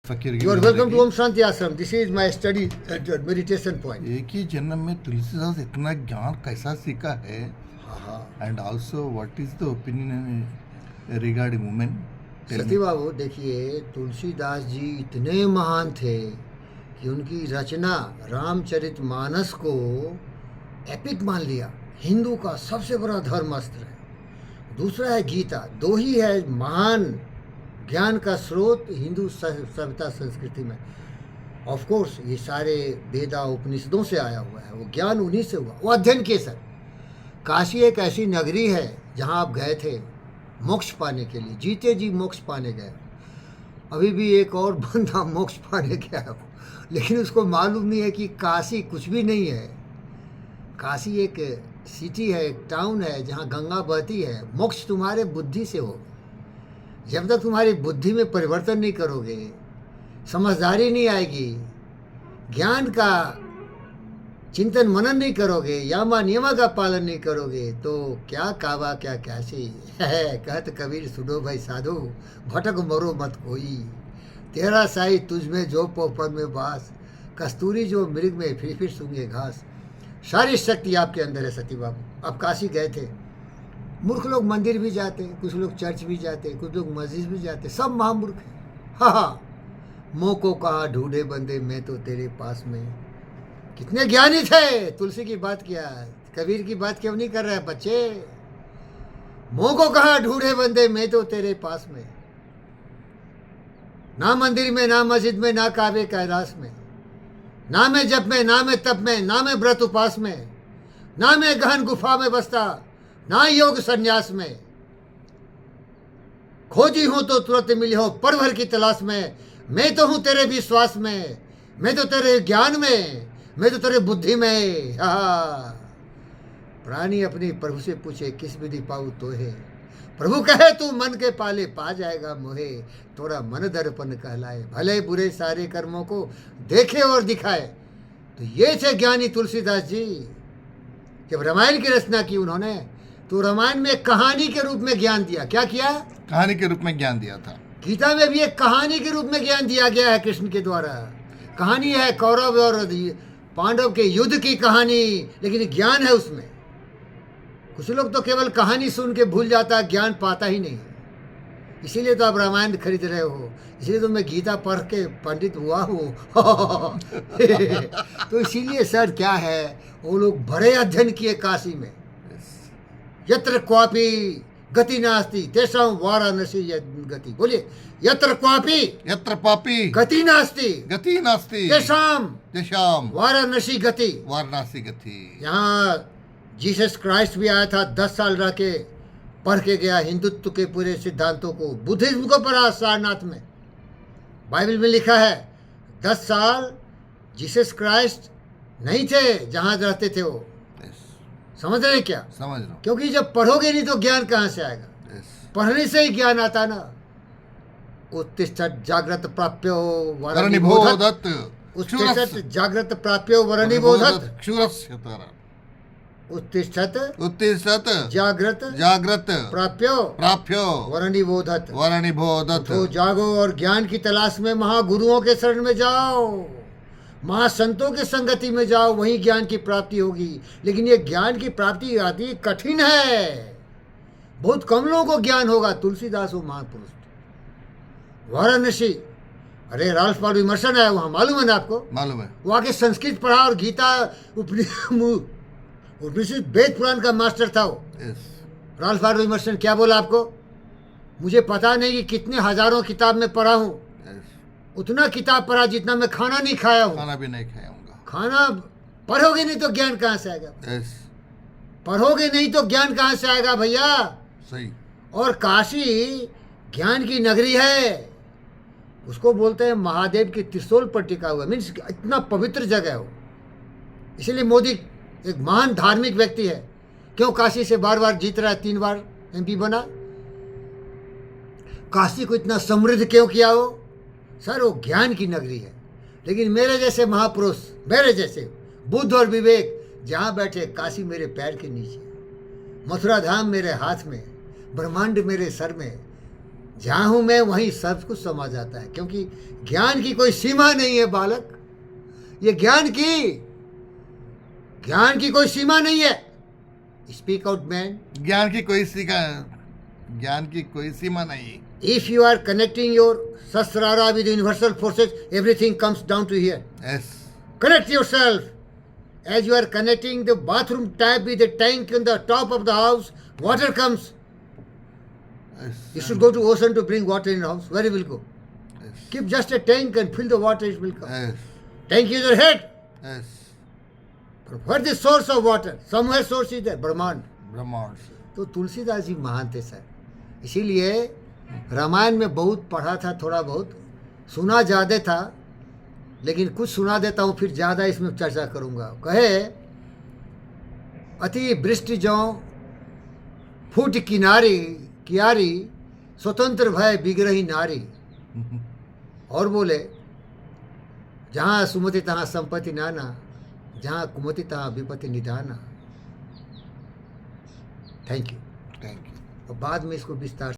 फकीर की You are विनम्र welcome की। to Om Shanti Ashram. This is my study meditation point. एक ही जन्म में तुलसीदास इतना ज्ञान कैसा सीखा है, and also what is the opinion regarding women? सती बाबू देखिए, तुलसीदास जी इतने महान थे कि उनकी रचना रामचरितमानस को एपिक मान लिया। हिंदू का सबसे बड़ा धर्म अस्त्र है। दूसरा है गीता। दो ही है महान ज्ञान का स्रोत हिंदू सभ्यता संस्कृति में। ऑफ कोर्स ये सारे वेदा उपनिषदों से आया हुआ है, वो ज्ञान उन्हीं से हुआ, वो अध्ययन के सर। काशी एक ऐसी नगरी है जहाँ आप गए थे मोक्ष पाने के लिए, जीते जी मोक्ष पाने गए। अभी भी एक और बंदा मोक्ष पाने गया हो, लेकिन उसको मालूम नहीं है कि काशी कुछ भी नहीं है। काशी एक सिटी है, एक टाउन है जहाँ गंगा बहती है। मोक्ष तुम्हारे बुद्धि से हो। जब तक तुम्हारी बुद्धि में परिवर्तन नहीं करोगे, समझदारी नहीं आएगी, ज्ञान का चिंतन मनन नहीं करोगे, यामा नियमा का पालन नहीं करोगे, तो क्या कावा क्या कैसी है। कहत कबीर सुनो भाई साधु, भटक मरो मत कोई, तेरा साई तुझ में जो पोपन में बास, कस्तूरी जो मृग में फिर सूंघे घास। सारी शक्ति आपके अंदर है सती बाबू। आप काशी गए थे, मूर्ख लोग मंदिर भी जाते, कुछ लोग चर्च भी जाते, कुछ लोग मस्जिद भी जाते, सब महामूर्ख हैं। हाँ, मोह को कहा ढूंढे बंदे मैं तो तेरे पास में। कितने ज्ञानी थे। तुलसी की बात किया, कबीर की बात क्यों नहीं कर रहे हैं बच्चे। मोह को कहा ढूंढे बंदे मैं तो तेरे पास में। ना मंदिर में, ना मस्जिद में, ना काबे कैलाश में, ना मैं जप में, ना मैं तप में, ना मैं व्रत उपास में, ना मैं गहन गुफा में बसता, ना योग संन्यास में। खोजी हो तो तुरंत मिली हो पल भर की तलाश में। मैं तो हूं तेरे विश्वास में, मैं तो तेरे ज्ञान में, मैं तो तेरे बुद्धि में। हाँ, प्राणी अपनी प्रभु से पूछे किस विधि पाऊँ तो है। प्रभु कहे तू मन के पाले पा जाएगा मोहे, तोरा मन दर्पण कहलाए, भले बुरे सारे कर्मों को देखे और दिखाए। तो ये थे ज्ञानी तुलसीदास जी। जब रामायण की रचना की उन्होंने, तो रामायण में कहानी के रूप में ज्ञान दिया। क्या किया? कहानी के रूप में ज्ञान दिया था। गीता में भी एक कहानी के रूप में ज्ञान दिया गया है कृष्ण के द्वारा। कहानी है कौरव और पांडव के युद्ध की कहानी, लेकिन ज्ञान है उसमें। कुछ लोग तो केवल कहानी सुन के भूल जाता है, ज्ञान पाता ही नहीं। इसीलिए तो आप रामायण खरीद रहे हो, इसीलिए तो मैं गीता पढ़ के पंडित हुआ हूँ। तो इसीलिए सर क्या है, वो लोग बड़े अध्ययन किए काशी में। यत्र क्वापि गति नास्ति तेषां वाराणसी गति। बोलिए, यत्र क्वापि गति नास्ति तेषां वाराणसी गति। यहाँ जीसस क्राइस्ट भी आया था, 10 साल रह के पढ़ के गया हिंदुत्व के पूरे सिद्धांतों को, बुद्धिज्म को पढ़ा सारनाथ में। बाइबल में लिखा है 10 साल जीसस क्राइस्ट नहीं थे जहाँ रहते थे वो। समझ रहे क्या? समझ रहा हूँ। क्योंकि जब पढ़ोगे नहीं तो ज्ञान कहाँ से आएगा? पढ़ने से ही ज्ञान आता ना। उत्तिष्ठत् जाग्रत प्राप्यो वरनिबोधत्। उत्तिष्ठत् जाग्रत प्राप्यो वरनिबोधत्। उत्तिष्ठत् जाग्रत प्राप्यो वरनिबोधत्। तो जागो और ज्ञान की तलाश में महागुरुओं के शरण में जाओ, महासंतों के संगति में जाओ, वहीं ज्ञान की प्राप्ति होगी। लेकिन ये ज्ञान की प्राप्ति आदि कठिन है, बहुत कम लोगों को ज्ञान होगा। तुलसीदास वो महापुरुष, वाराणसी, अरे राल्फ वाल्डो इमर्सन है वहाँ, मालूम है ना आपको? मालूम है। वहाँ के संस्कृत पढ़ा और गीता उपनिषद वेद पुराण का मास्टर था वो। राल्फ वाल्डो इमर्सन क्या बोला आपको? मुझे पता नहीं कि कितने हजारों किताब में पढ़ा हूँ, उतना किताब पढ़ा जितना मैं खाना नहीं खाया हूँ। खाना भी नहीं खाया हूँ। खाना पढ़ोगे नहीं तो ज्ञान कहाँ से आएगा? पढ़ोगे नहीं तो ज्ञान कहाँ से आएगा भैया? सही। और काशी ज्ञान की नगरी है, उसको बोलते हैं महादेव के त्रिशूल पर टिका हुआ, मीन्स इतना पवित्र जगह हो। इसीलिए मोदी एक महान धार्मिक व्यक्ति है। क्यों काशी से बार बार जीत रहा है, 3 बार MP बना? काशी को इतना समृद्ध क्यों किया हो? सर वो ज्ञान की नगरी है। लेकिन मेरे जैसे महापुरुष, मेरे जैसे बुद्ध और विवेक जहाँ बैठे, काशी मेरे पैर के नीचे, मथुरा धाम मेरे हाथ में, ब्रह्मांड मेरे सर में, जहाँ हूँ मैं वहीं सब कुछ समा जाता है, क्योंकि ज्ञान की कोई सीमा नहीं है बालक। ये ज्ञान की कोई सीमा नहीं है। Speak out man. ज्ञान की कोई सीमा नहीं। If you are connecting your sasrara with universal forces, everything comes down to here. Yes. Connect yourself. As you are connecting the bathroom tap with the tank on the top of the house, water comes. Yes. You should go to ocean to bring water in the house. Where it will go? Yes. Keep just a tank and fill the water, it will come. Yes. Tank is your head. Yes. But where is the source of water? Somewhere source is there, Brahman. ब्रह्मांड से। तो तुलसीदास जी महान थे sir. इसीलिए रामायण में बहुत पढ़ा था, थोड़ा बहुत सुना ज़्यादा था, लेकिन कुछ सुना देता हूँ, फिर ज़्यादा इसमें चर्चा करूँगा। कहे अति वृष्टि जौ फूट कियारी स्वतंत्र भय बिगरही नारी। और बोले जहाँ सुमति तहाँ संपत्ति नाना, जहाँ कुमति तहाँ विपत्ति निदाना। Thank you. Thank you. और बाद में इसको विस्तार